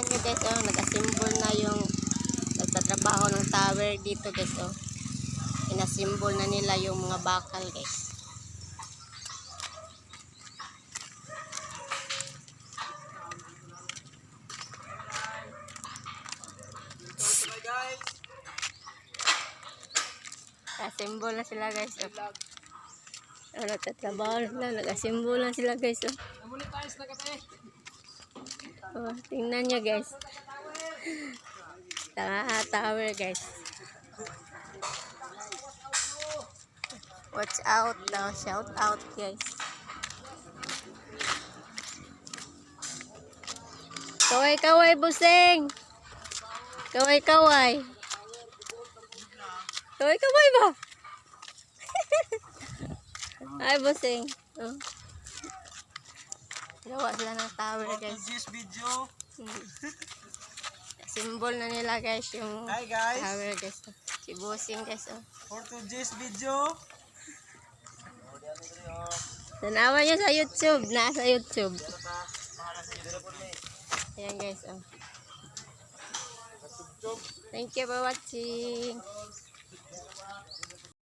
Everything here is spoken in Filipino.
nyo guys, oh, nag-assemble na yung nagtatrabaho ng tower dito guys, oh. Inasimbol na nila yung mga bakal guys. Nag-assemble na sila guys, oh. Nagtatrabaho na, nag-assemble na sila guys, oh. Oh, tingnan nyo guys. Tower guys. Watch out daw, shout out guys. Kaway kaway busing. Kaway kaway. Kaway kaway ba? Ay busing. Oh. Gawa sila ng tower guys. This video. Symbol na nila guys yung Hi guys. tower guys. Si busing guys, oh. For today's video. Tanawan nyo sa YouTube. Nasa YouTube. Ayan guys, oh. Thank you for watching.